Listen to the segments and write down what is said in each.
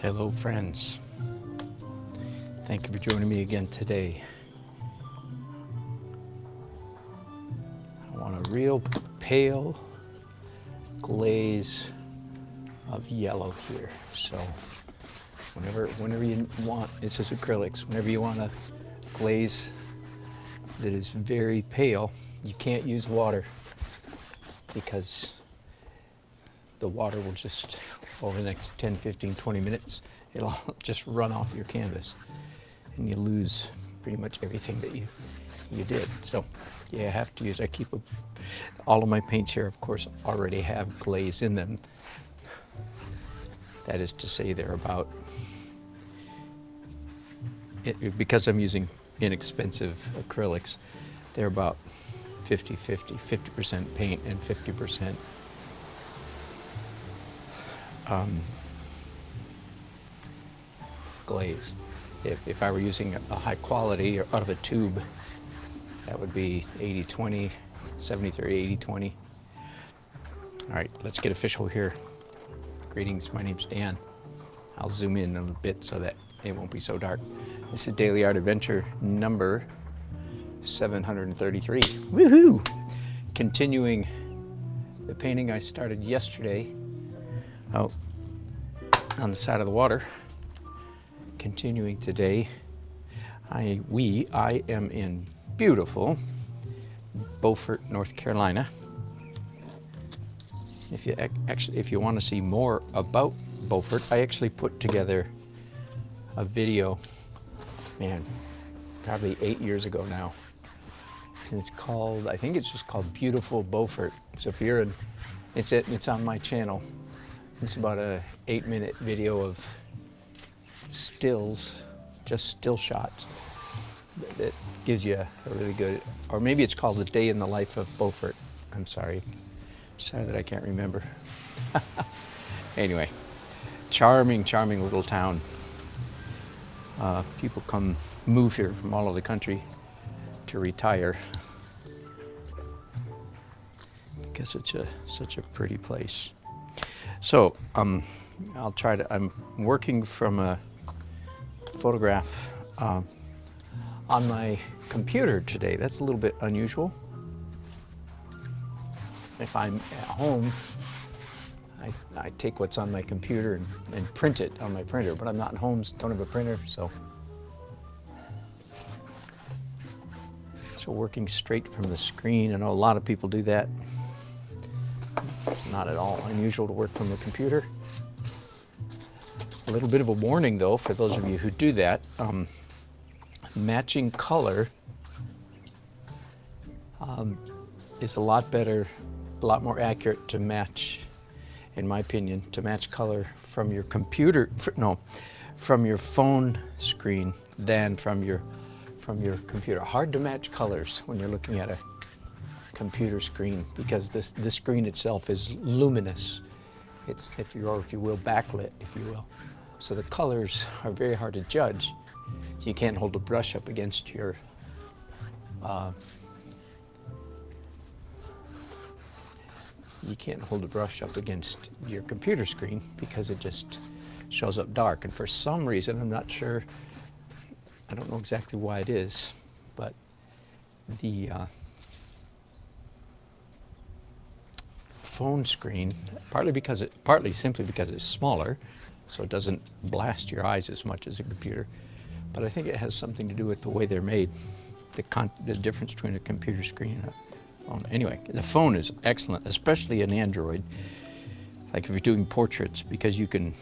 Hello friends, thank you for joining me again today. I want a real pale glaze of yellow here. So whenever you want, this is acrylics, whenever you want a glaze that is very pale, you can't use water because the water will just, over the next 10, 15, 20 minutes, it'll just run off your canvas and you lose pretty much everything that you did. So yeah, I have to use, all of my paints here, of course, already have glaze in them. That is to say they're about, because I'm using inexpensive acrylics, they're about 50-50, 50% paint and 50% glaze. If I were using a high quality or out of a tube, that would be 80-20, 70-30, 80-20. All right, let's get official here. Greetings, my name's Dan. I'll zoom in a bit so that it won't be so dark. This is Daily Art Adventure number 733. Woohoo! Continuing the painting I started yesterday out on the side of the water. Continuing today, I am in beautiful Beaufort, North Carolina. If you want to see more about Beaufort, I actually put together a video, man, probably 8 years ago now. And it's called, I think it's just called Beautiful Beaufort. So if you're in, it's on my channel. It's about a 8-minute video of stills, just still shots, that gives you a really good, or maybe it's called The Day in the Life of Beaufort. I'm sorry that I can't remember. Anyway, charming little town. People move here from all over the country to retire because it's such a pretty place. So I'm working from a photograph on my computer today. That's a little bit unusual. If I'm at home, I take what's on my computer and print it on my printer, but I'm not at home, don't have a printer, so working straight from the screen. I know a lot of people do that. It's not at all unusual to work from the computer. A little bit of a warning though, for those of you who do that, matching color is a lot better, a lot more accurate to match, in my opinion, to match color from your computer, from your phone screen than from your computer. Hard to match colors when you're looking at a computer screen because the screen itself is luminous. It's, if you will, backlit, if you will. So the colors are very hard to judge. You can't hold a brush up against your computer screen because it just shows up dark. And for some reason, I'm not sure, I don't know exactly why it is, but the phone screen, partly simply because it's smaller, so it doesn't blast your eyes as much as a computer, but I think it has something to do with the way they're made, the difference between a computer screen and a phone. Anyway, the phone is excellent, especially an Android, like if you're doing portraits, because you can,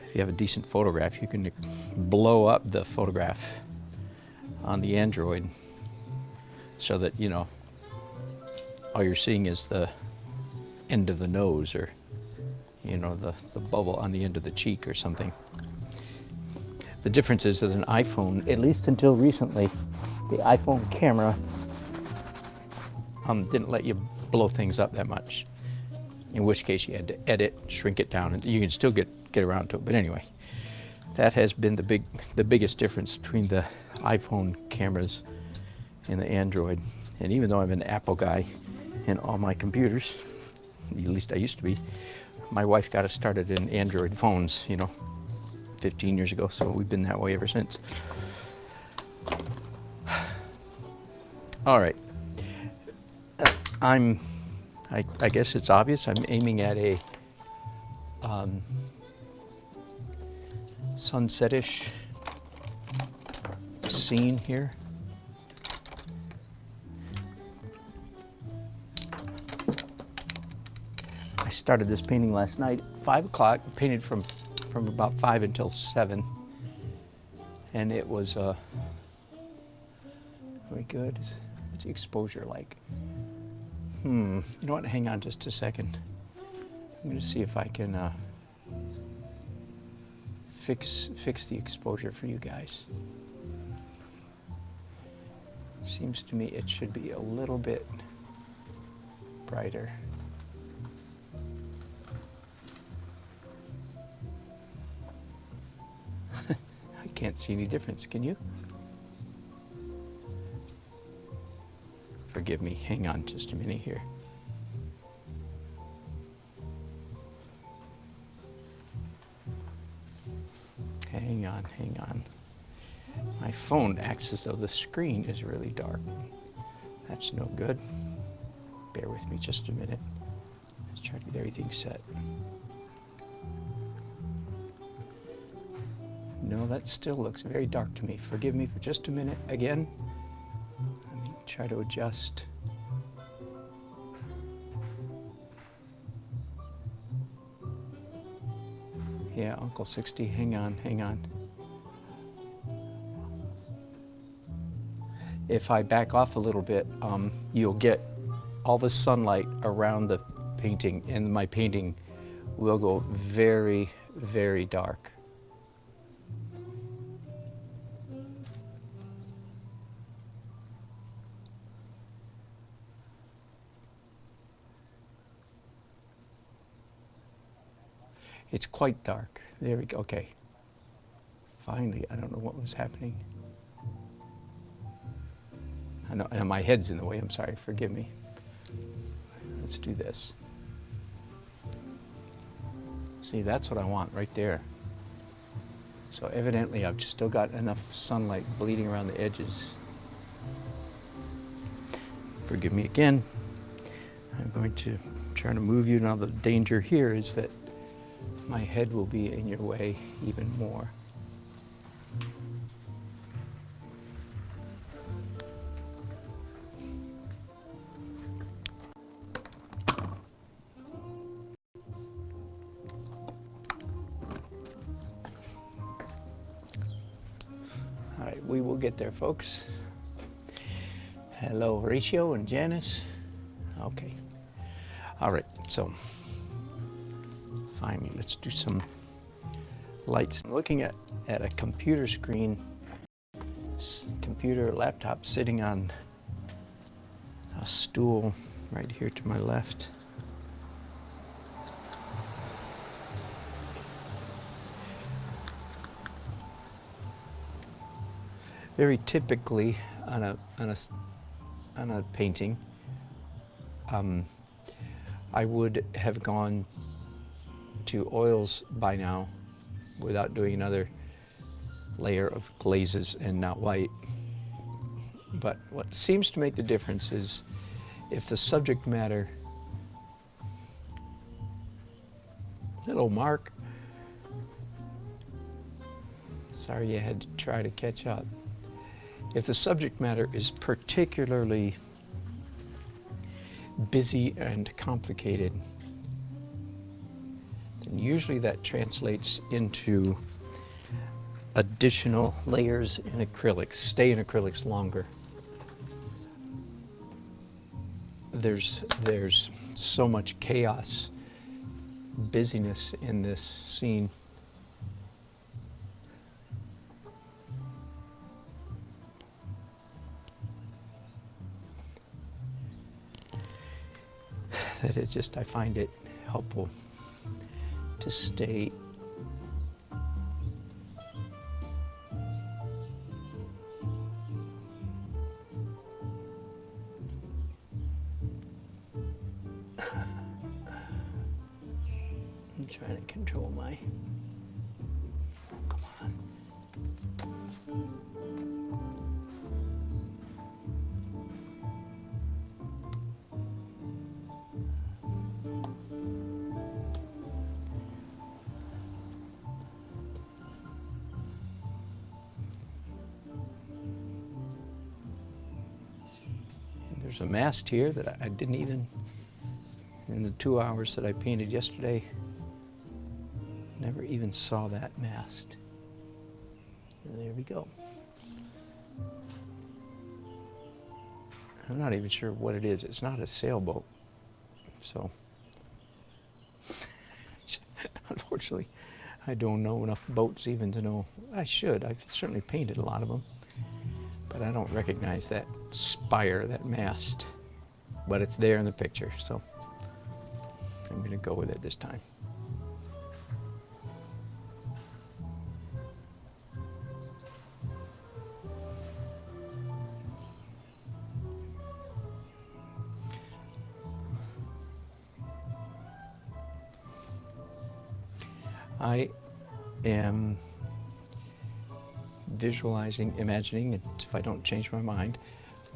if you have a decent photograph, you can blow up the photograph on the Android so that, you know, all you're seeing is the end of the nose, or, you know, the bubble on the end of the cheek or something. The difference is that an iPhone, at least until recently, the iPhone camera didn't let you blow things up that much, in which case you had to edit, shrink it down, and you can still get around to it. But anyway, that has been the biggest difference between the iPhone cameras and the Android. And even though I'm an Apple guy in all my computers, at least I used to be, my wife got us started in Android phones, 15 years ago, so we've been that way ever since. All right. I guess it's obvious, I'm aiming at a sunsetish scene here. I started this painting last night at 5 o'clock, painted from about 5 until 7, and it was very good. What's the exposure like? You know what, hang on just a second. I'm going to see if I can fix the exposure for you guys. Seems to me it should be a little bit brighter. I can't see any difference, can you? Forgive me, hang on just a minute here. Hang on. My phone acts as though the screen is really dark. That's no good. Bear with me just a minute. Let's try to get everything set. No, that still looks very dark to me. Forgive me for just a minute again. Let me try to adjust. Yeah, Uncle 60, hang on. If I back off a little bit, you'll get all the sunlight around the painting, and my painting will go very, very dark. It's quite dark. There we go. Okay. Finally, I don't know what was happening. I know, and my head's in the way. I'm sorry. Forgive me. Let's do this. See, that's what I want right there. So evidently, I've still got enough sunlight bleeding around the edges. Forgive me again. I'm going to try to move you. Now, the danger here is that my head will be in your way even more. All right, we will get there, folks. Hello, Horatio and Janice. Okay. All right, so finally, let's do some lights. I'm looking at a computer screen, laptop sitting on a stool right here to my left. Very typically on a painting, I would have gone to oils by now without doing another layer of glazes and not white. But what seems to make the difference is if the subject matter, little Mark, sorry you had to try to catch up. If the subject matter is particularly busy and complicated, then usually that translates into additional layers in acrylics, stay in acrylics longer. There's so much chaos, busyness in this scene. That I find it helpful to stay trying to control my... Come on. There's a mast here that I didn't even, in the 2 hours that I painted yesterday, never even saw that mast. And there we go. I'm not even sure what it is. It's not a sailboat. So, unfortunately, I don't know enough boats even to know. I should. I've certainly painted a lot of them. But I don't recognize that spire, that mast. But it's there in the picture, so I'm going to go with it this time. I am visualizing, imagining, and if I don't change my mind,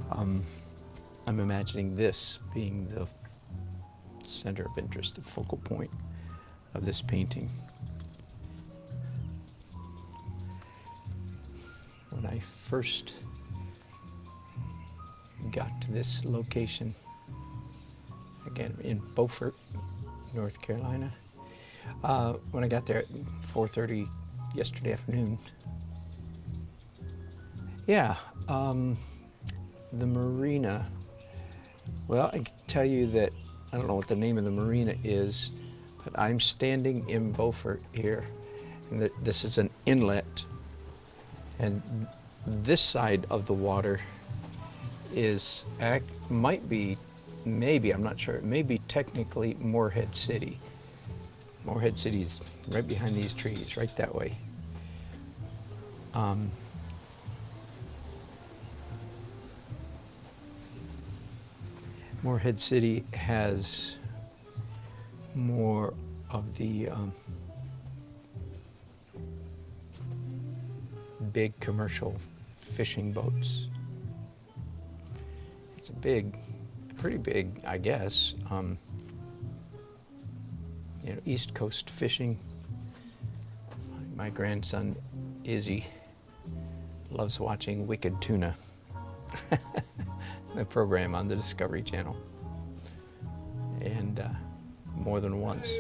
I'm imagining this being the center of interest, the focal point of this painting. When I first got to this location, again in Beaufort, North Carolina, when I got there at 4:30 yesterday afternoon, yeah, the marina, well, I can tell you that I don't know what the name of the marina is, but I'm standing in Beaufort here, and this is an inlet, and this side of the water is, might be, maybe, I'm not sure, it may be technically Morehead City. Morehead City's right behind these trees, right that way. Morehead City has more of the big commercial fishing boats. It's a big, pretty big, I guess. You know, East Coast fishing. My grandson Izzy loves watching Wicked Tuna, the program on the Discovery Channel, and more than once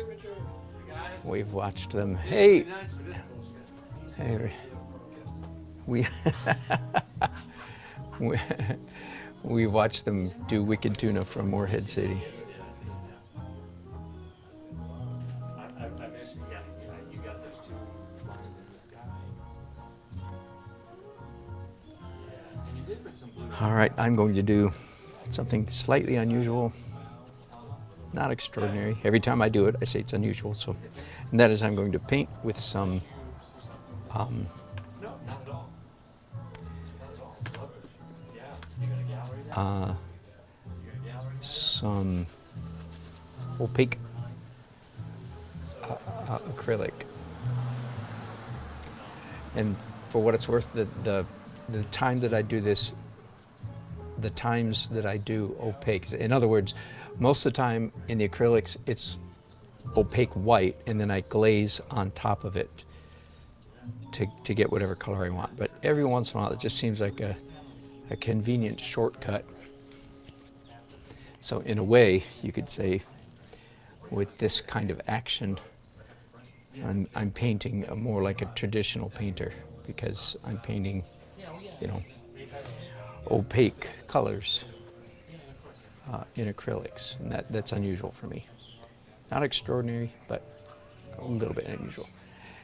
we've watched them. Hey, hey, we watched them do Wicked Tuna from Morehead City. All right, I'm going to do something slightly unusual, not extraordinary. Every time I do it, I say it's unusual. So, and that is I'm going to paint with some opaque acrylic. And for what it's worth, the time that I do this, the times that I do opaque, in other words, most of the time in the acrylics it's opaque white, and then I glaze on top of it to get whatever color I want. But every once in a while it just seems like a convenient shortcut. So in a way, you could say, with this kind of action, I'm painting more like a traditional painter, because I'm painting, you know, opaque colors in acrylics, and that's unusual for me. Not extraordinary, but a little bit unusual.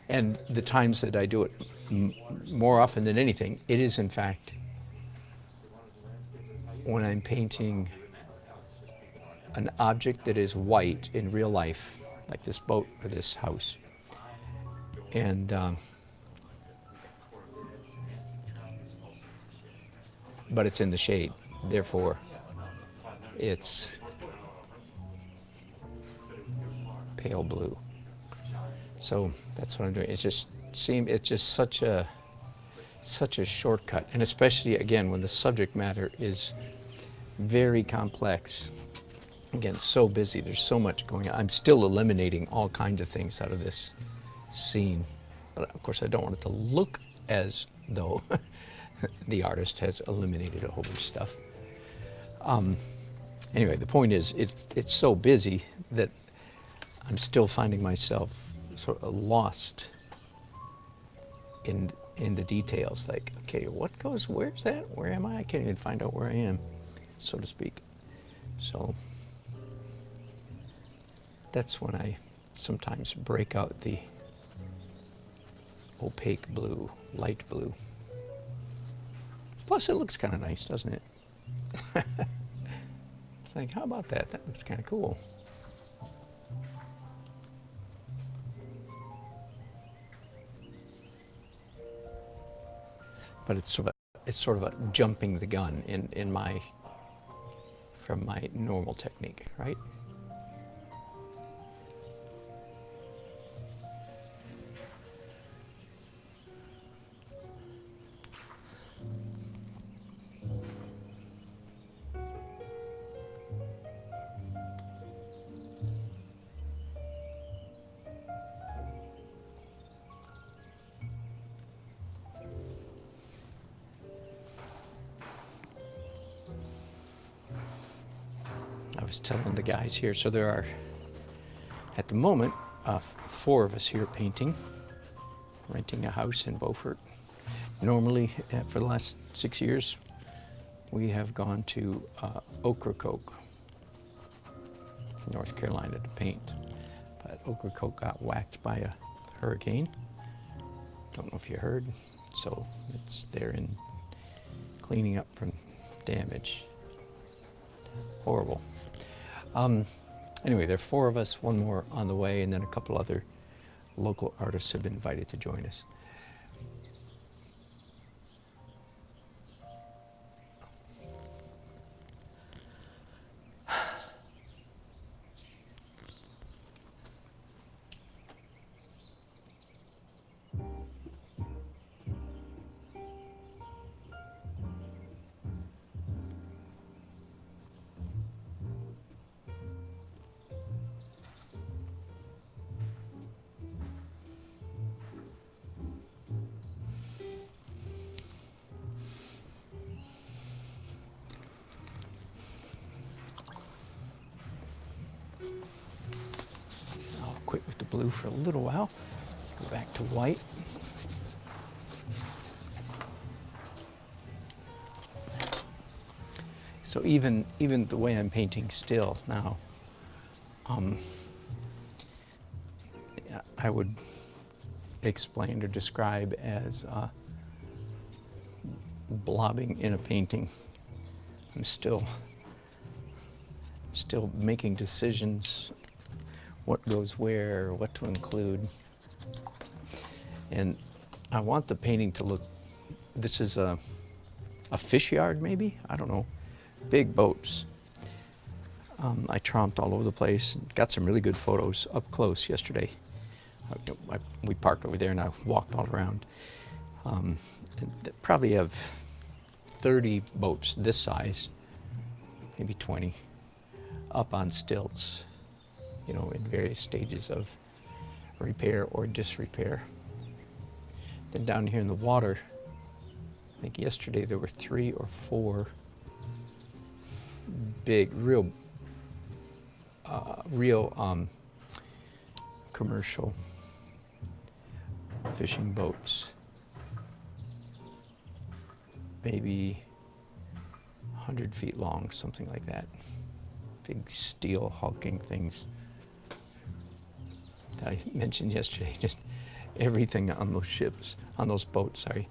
And the times that I do it, more often than anything, it is in fact when I'm painting an object that is white in real life, like this boat or this house, and but it's in the shade, therefore it's pale blue. So that's what I'm doing. It's just such a shortcut, and especially again when the subject matter is very complex. Again, so busy. There's so much going on. I'm still eliminating all kinds of things out of this scene, but of course I don't want it to look as though the artist has eliminated a whole bunch of stuff. Anyway, the point is, it's so busy that I'm still finding myself sort of lost in the details. Like, okay, what goes? Where's that? Where am I? I can't even find out where I am, so to speak. So that's when I sometimes break out the opaque blue, light blue. Plus, it looks kind of nice, doesn't it? It's like, how about that? That looks kind of cool. But it's sort of a jumping the gun from my normal technique, right? I was telling the guys here, so there are, at the moment, 4 of us here painting, renting a house in Beaufort. Normally, for the last 6 years, we have gone to Ocracoke, North Carolina, to paint. But Ocracoke got whacked by a hurricane. Don't know if you heard. So it's there in cleaning up from damage. Horrible. Anyway, there are 4 of us, 1 more on the way, and then a couple other local artists have been invited to join us. Quit with the blue for a little while, go back to white. So even the way I'm painting still now, I would explain or describe as blobbing in a painting. I'm still making decisions. What goes where, what to include. And I want the painting to look, this is a fish yard maybe? I don't know. Big boats. I tromped all over the place, got some really good photos up close yesterday. We parked over there and I walked all around. Probably have 30 boats this size, maybe 20, up on stilts, you know, in various stages of repair or disrepair. Then down here in the water, I think yesterday there were 3 or 4 big, real commercial fishing boats, maybe 100 feet long, something like that. Big steel hulking things that I mentioned yesterday. Just everything on those ships, on those boats, sorry,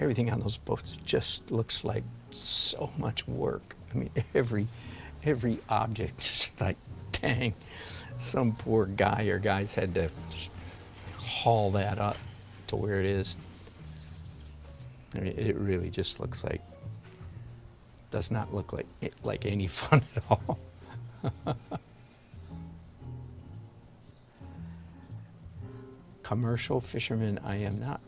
everything on those boats just looks like so much work. I mean, every object, just like, dang, some poor guy or guys had to haul that up to where it is. I mean, it really just looks like, does not look like any fun at all. commercial fisherman, I am not.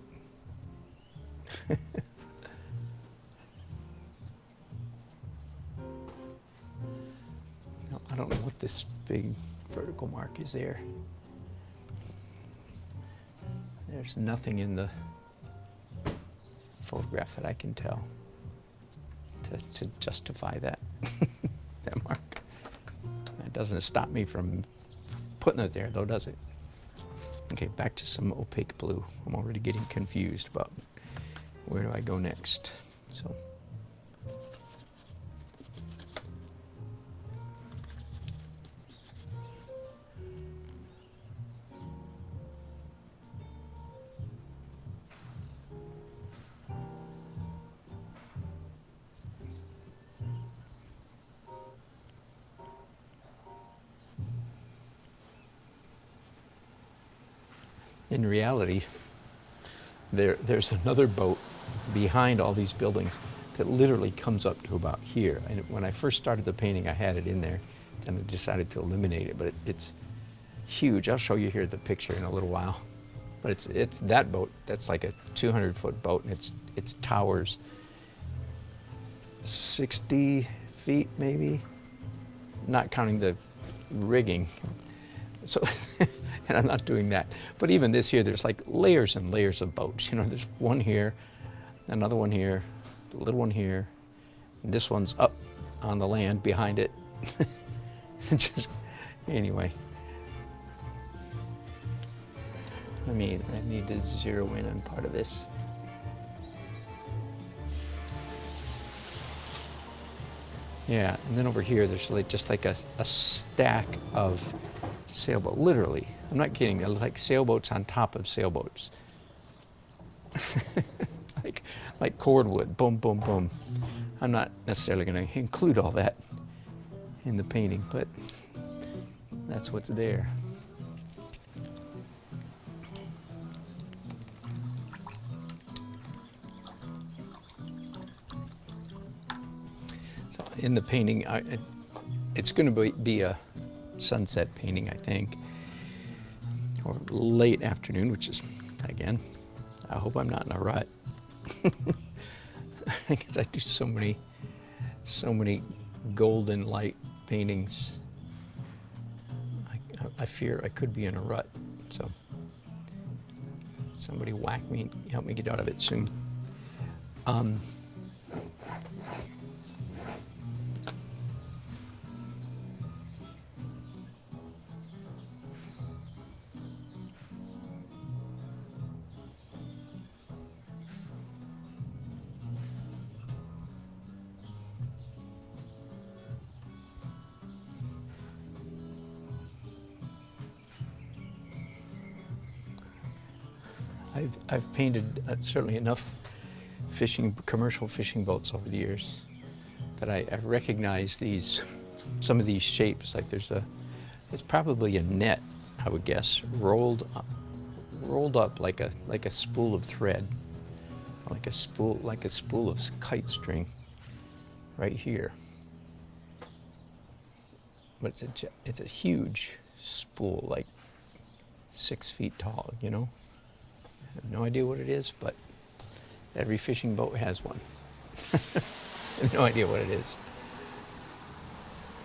No, I don't know what this big vertical mark is there. There's nothing in the photograph that I can tell to justify that, that mark. That doesn't stop me from putting it there though, does it? Okay, back to some opaque blue. I'm already getting confused about where do I go next. So. In reality, there's another boat behind all these buildings that literally comes up to about here. And when I first started the painting, I had it in there, and I decided to eliminate it. But it's huge. I'll show you here the picture in a little while. But it's that boat. That's like a 200-foot boat, and its towers 60 feet maybe, not counting the rigging. So. And I'm not doing that. But even this here, there's like layers and layers of boats. You know, there's one here, another one here, a little one here, and this one's up on the land behind it. Just, anyway. I need to zero in on part of this. Yeah, and then over here, there's like just like a stack of sailboat, literally. I'm not kidding. It was like sailboats on top of sailboats. like cordwood, boom, boom, boom. I'm not necessarily going to include all that in the painting, but that's what's there. So in the painting, it's going to be a sunset painting, I think, or late afternoon, which is, again, I hope I'm not in a rut. Because I do so many golden light paintings. I fear I could be in a rut, so somebody whack me and help me get out of it soon. I've painted certainly enough commercial fishing boats over the years that I recognize some of these shapes. Like it's probably a net, I would guess, rolled up like a spool of thread, like a spool of kite string, right here. But it's a huge spool, like 6 feet tall, you know. I have no idea what it is, but every fishing boat has one. I have no idea what it is.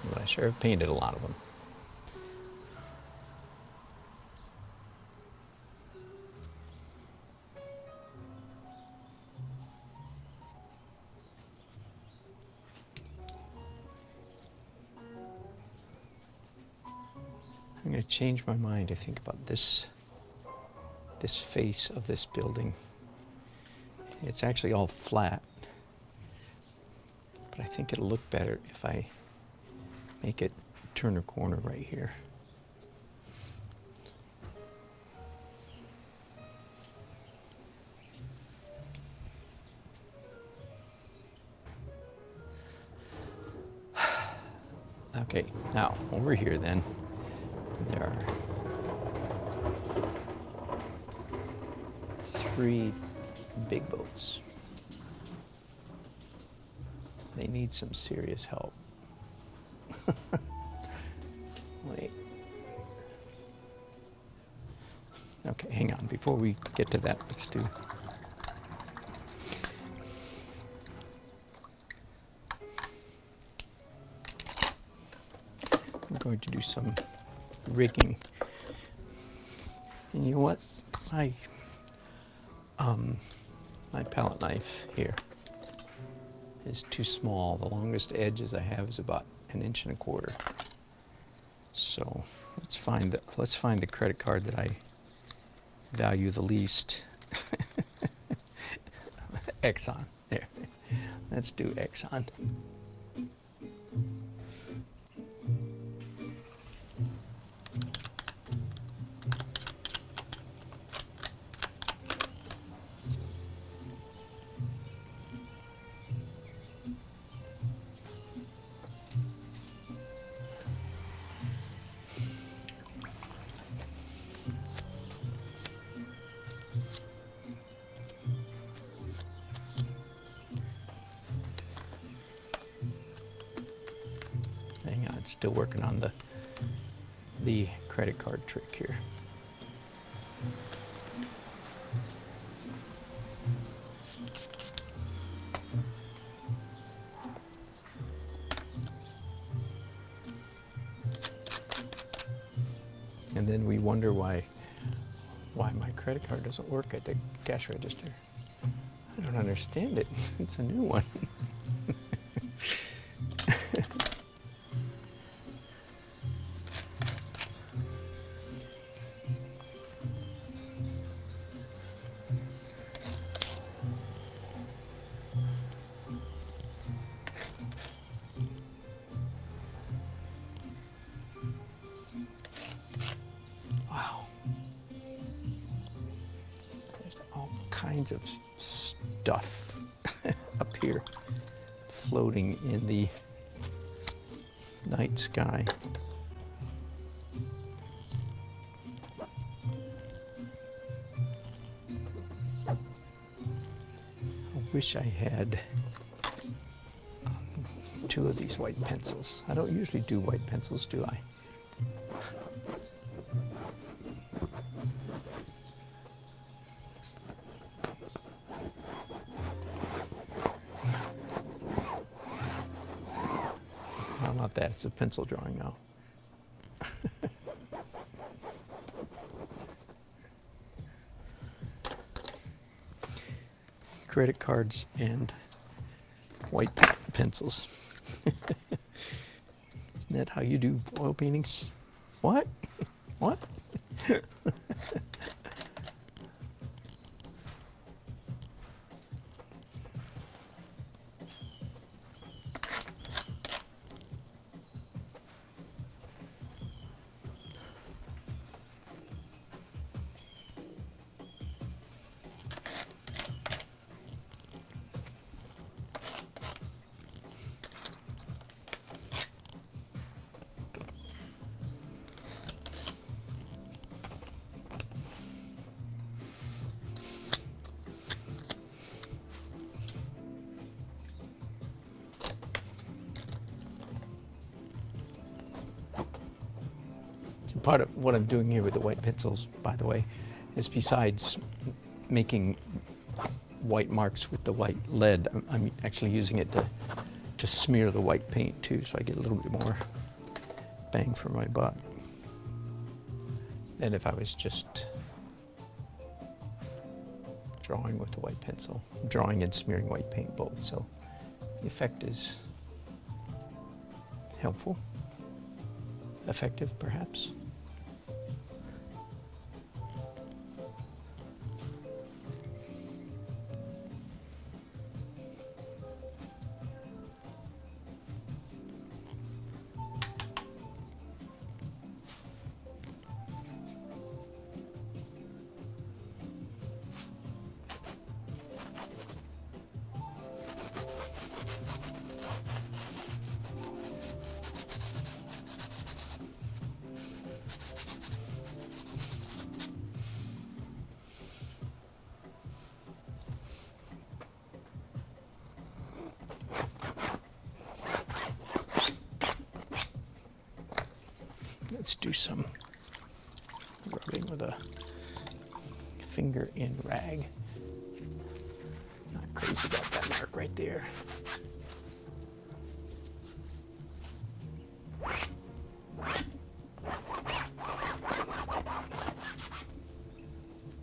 But I sure have painted a lot of them. I'm going to change my mind, I think, about this face of this building. It's actually all flat, but I think it'll look better if I make it turn a corner right here. Okay, now over here then, there are 3 big boats. They need some serious help. Wait. Okay, hang on. Before we get to that, let's do... I'm going to do some rigging. And you know what? My palette knife here is too small. The longest edges I have is about 1.25 inches. So let's find the credit card that I value the least. Exxon. There. Let's do Exxon. Hang on, it's still working on the credit card trick here. And then we wonder why my credit card doesn't work at the cash register. I don't understand it. It's a new one. Wow. There's all kinds of stuff up here floating in the night sky. I wish I had 2 of these white pencils. I don't usually do white pencils, do I? Well, not that, it's a pencil drawing now. Credit cards and white pencils. Isn't that how you do oil paintings? What? What? Part of what I'm doing here with the white pencils, by the way, is besides making white marks with the white lead, I'm actually using it to smear the white paint too, so I get a little bit more bang for my buck than if I was just drawing with the white pencil. Drawing and smearing white paint both, so the effect is helpful, effective perhaps. Let's do some rubbing with a finger in rag. Not crazy about that mark right there.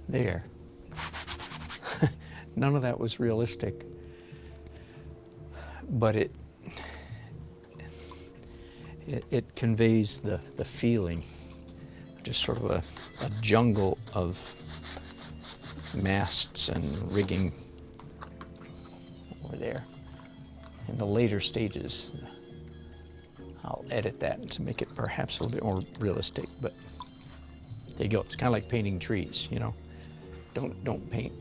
There. None of that was realistic, but it conveys the feeling, just sort of a jungle of masts and rigging over there. In the later stages, I'll edit that to make it perhaps a little bit more realistic, but there you go. It's kind of like painting trees, you know. Don't paint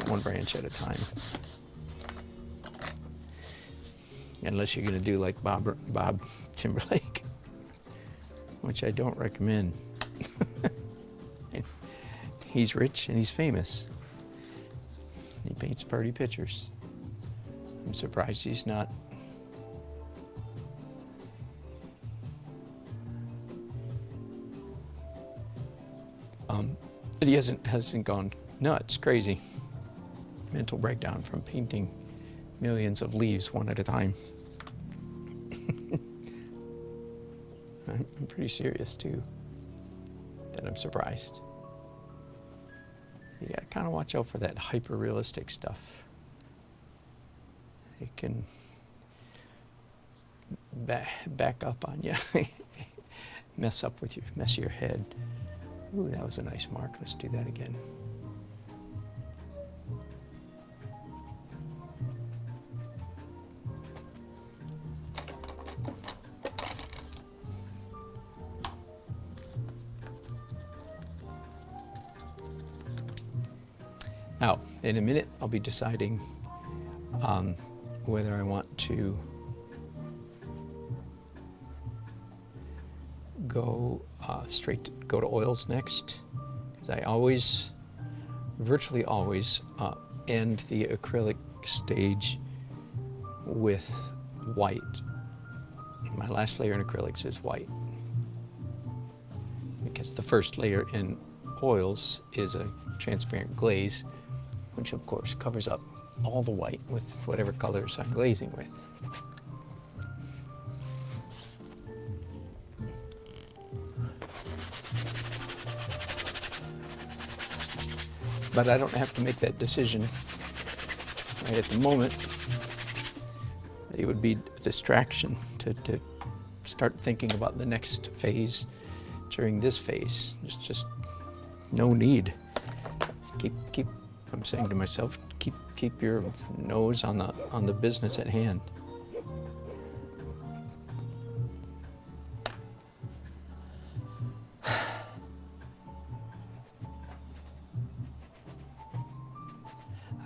one branch at a time. Unless you're going to do like Bob Timberlake, which I don't recommend. He's rich and he's famous. He paints pretty pictures. I'm surprised he's not. But he hasn't gone nuts, crazy. Mental breakdown from painting millions of leaves one at a time. I'm pretty serious too, that I'm surprised. You gotta kind of watch out for that hyper-realistic stuff. It can back up on you, mess your head. Ooh, that was a nice mark. Let's do that again. Now, in a minute, I'll be deciding whether I want to go go to oils next, because I always, virtually always, end the acrylic stage with white. My last layer in acrylics is white, because the first layer in oils is a transparent glaze, which of course covers up all the white with whatever colors I'm glazing with. But I don't have to make that decision right at the moment. It would be a distraction to start thinking about the next phase during this phase. There's just no need. Keep. I'm saying to myself, keep your nose on the business at hand.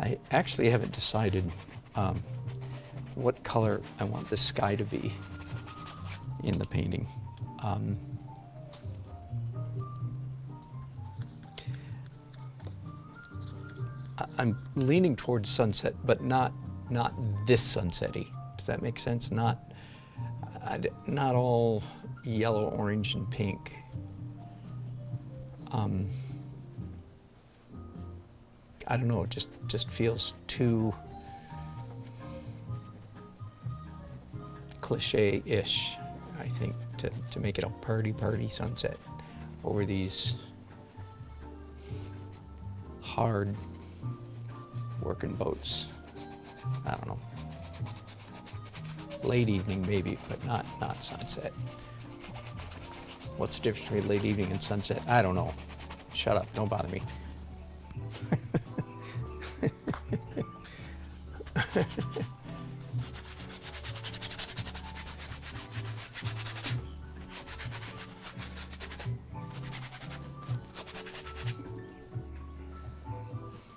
I actually haven't decided what color I want the sky to be in the painting. I'm leaning towards sunset, but not this sunsetty. Does that make sense? Not all yellow, orange, and pink. I don't know. It just feels too cliche-ish, I think, to make it a party sunset over these hard working boats. I don't know. Late evening maybe, but not sunset. What's the difference between late evening and sunset? I don't know. Shut up, don't bother me.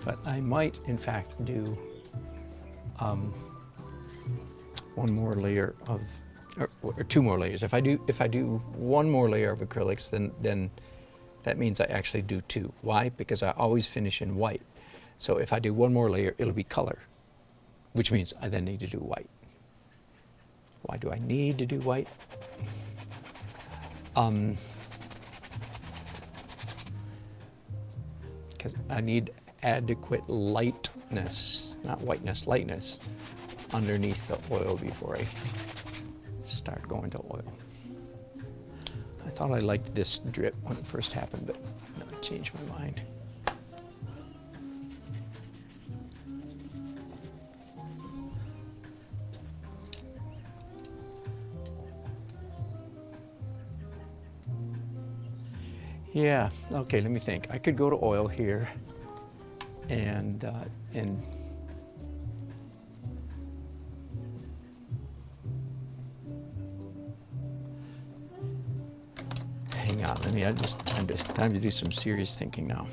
But I might, in fact, do one more layer of, or two more layers. If I do one more layer of acrylics, then that means I actually do two. Why? Because I always finish in white. So if I do one more layer, it'll be color, which means I then need to do white. Why do I need to do white? because I need adequate lightness, not whiteness, lightness underneath the oil before I start going to oil. I thought I liked this drip when it first happened, but I changed my mind. Yeah, okay, let me think. I could go to oil here and hang on, I'm just time to do some serious thinking now.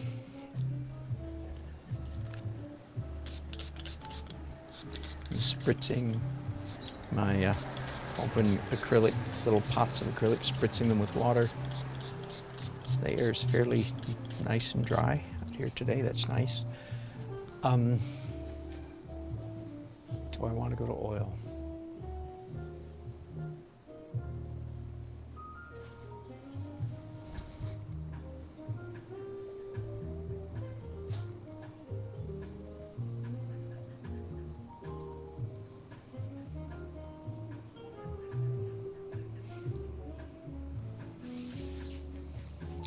I'm spritzing my open acrylic, little pots of acrylic, spritzing them with water. The air is fairly nice and dry out here today. That's nice. Do I want to go to oil?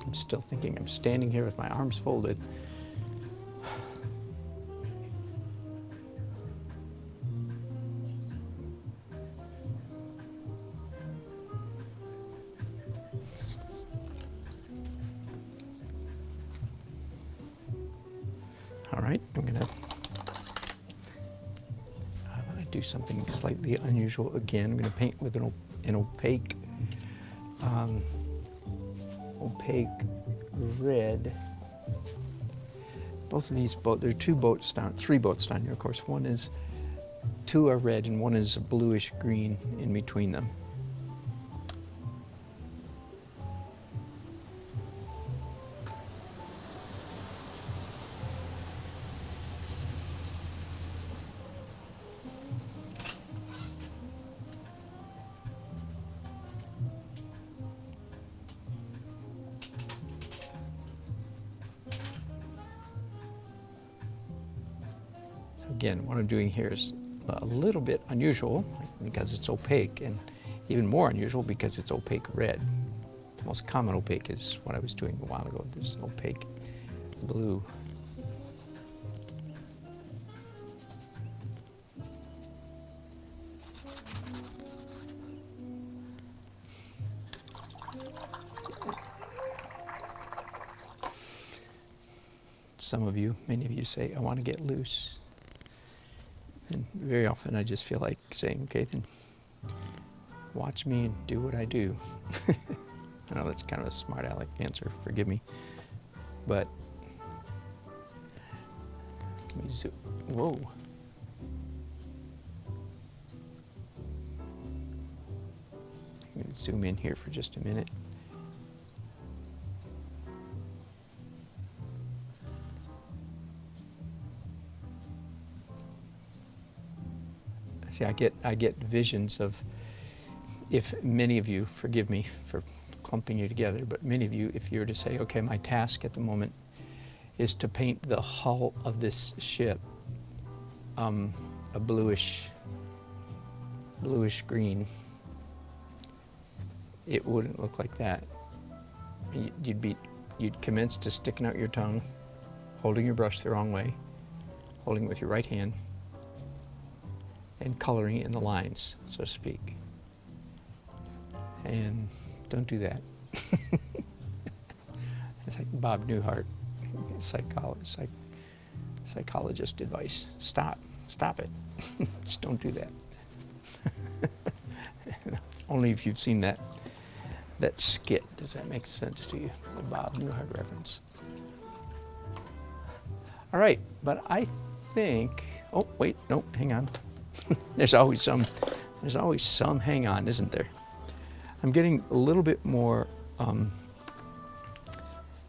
I'm still thinking. I'm standing here with my arms folded. All right, I'm gonna do something slightly unusual again. I'm gonna paint with an opaque red. Both of these there are three boats down here, of course. Two are red and one is a bluish green in between them. Again, what I'm doing here is a little bit unusual because it's opaque, and even more unusual because it's opaque red. The most common opaque is what I was doing a while ago. There's opaque blue. Many of you say, I want to get loose. And very often I just feel like saying, okay, then watch me and do what I do. I know that's kind of a smart aleck answer, forgive me. But, let me zoom, whoa. Let me zoom in here for just a minute. See, I get visions of, if many of you, forgive me for clumping you together, but many of you, if you were to say, okay, my task at the moment is to paint the hull of this ship a bluish green, it wouldn't look like that. You'd commence to sticking out your tongue, holding your brush the wrong way, holding it with your right hand, and coloring in the lines, so to speak. And don't do that. It's like Bob Newhart, psychologist advice. Stop it. Just don't do that. Only if you've seen that skit does that make sense to you, the Bob Newhart reference. All right, but I think, oh wait, no, hang on. There's always some hang on, isn't there? I'm getting a little bit more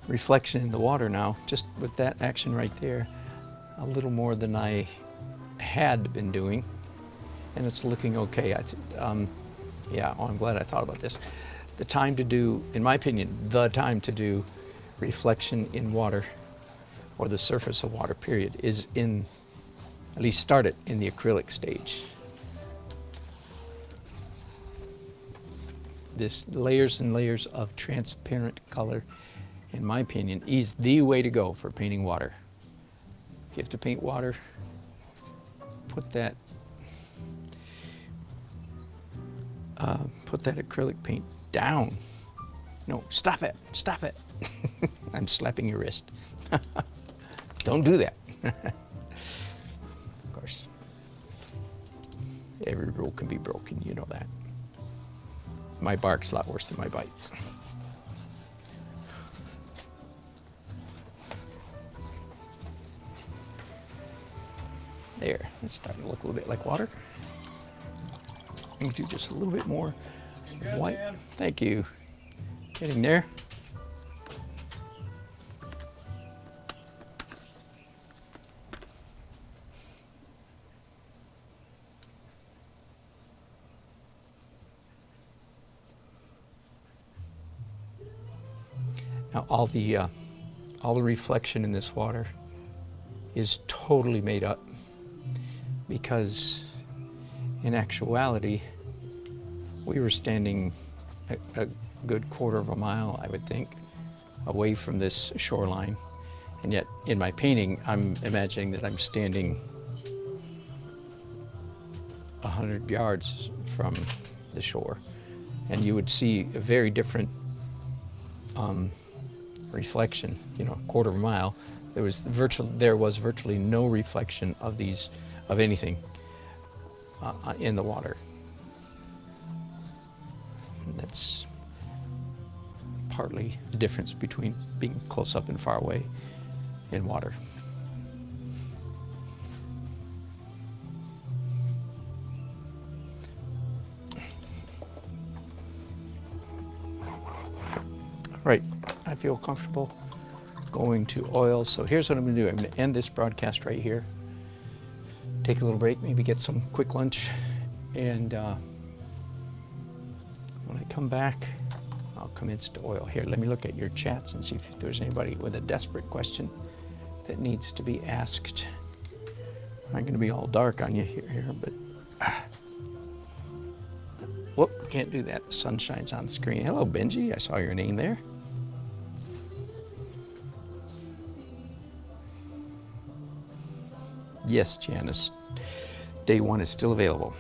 reflection in the water now, just with that action right there, a little more than I had been doing, and it's looking okay. Yeah, I'm glad I thought about this. The time to do, in my opinion, the time to do reflection in water or the surface of water, period, is in, at least start it in the acrylic stage. This layers and layers of transparent color, in my opinion, is the way to go for painting water. If you have to paint water, put that acrylic paint down. No, stop it, stop it. I'm slapping your wrist. Don't do that. Of course, every rule can be broken, you know that. My bark's a lot worse than my bite. There, it's starting to look a little bit like water. I'm gonna do just a little bit more white. Man. Thank you. Getting there. Now all the reflection in this water is totally made up, because in actuality we were standing a good quarter of a mile, I would think, away from this shoreline, and yet in my painting I'm imagining that I'm standing 100 yards from the shore, and you would see a very different reflection. You know, a quarter of a mile, there was virtually no reflection of anything in the water. And that's partly the difference between being close up and far away in water. Right, I feel comfortable going to oil. So here's what I'm gonna do. I'm gonna end this broadcast right here, take a little break, maybe get some quick lunch, and when I come back, I'll commence to oil. Here, let me look at your chats and see if there's anybody with a desperate question that needs to be asked. I'm gonna be all dark on you here, but whoop, can't do that. The sun shines on the screen. Hello, Benji, I saw your name there. Yes, Janice, day one is still available.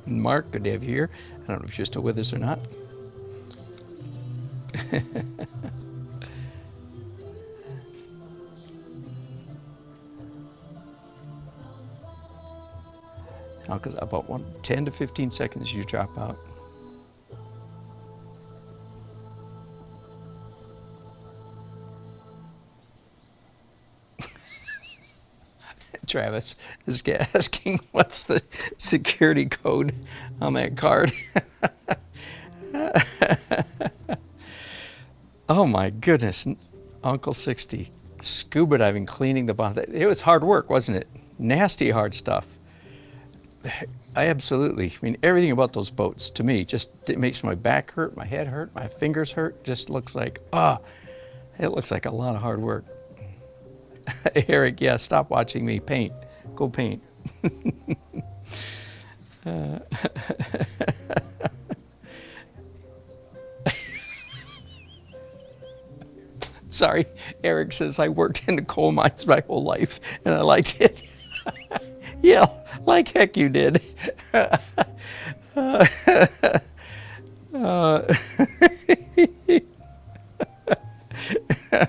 Mark, good to have you here. I don't know if you're still with us or not. Because about 10 to 15 seconds you drop out. Travis is asking, what's the security code on that card? Oh my goodness, Uncle 60, scuba diving, cleaning the bottom. It was hard work, wasn't it? Nasty hard stuff. I mean, everything about those boats, to me, it makes my back hurt, my head hurt, my fingers hurt. Just looks like, it looks like a lot of hard work. Eric, yeah, stop watching me paint. Go paint. Sorry, Eric says, I worked in the coal mines my whole life and I liked it. Yeah, like heck you did.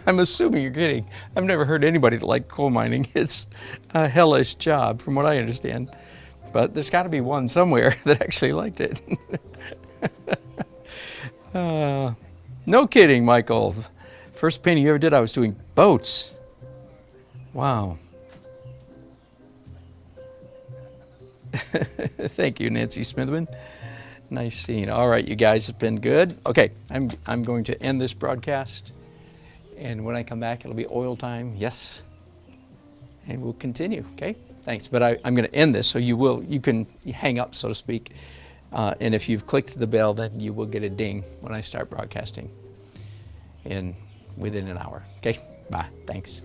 I'm assuming you're kidding. I've never heard anybody that liked coal mining. It's a hellish job, from what I understand. But there's got to be one somewhere that actually liked it. No kidding, Michael. First painting you ever did, I was doing boats. Wow. Thank you, Nancy Smithman. Nice scene. All right, you guys, it's been good. Okay, I'm going to end this broadcast. And when I come back, it'll be oil time, yes. And we'll continue, okay? Thanks, but I'm gonna end this so you can hang up, so to speak. And if you've clicked the bell, then you will get a ding when I start broadcasting within an hour. Okay, bye, thanks.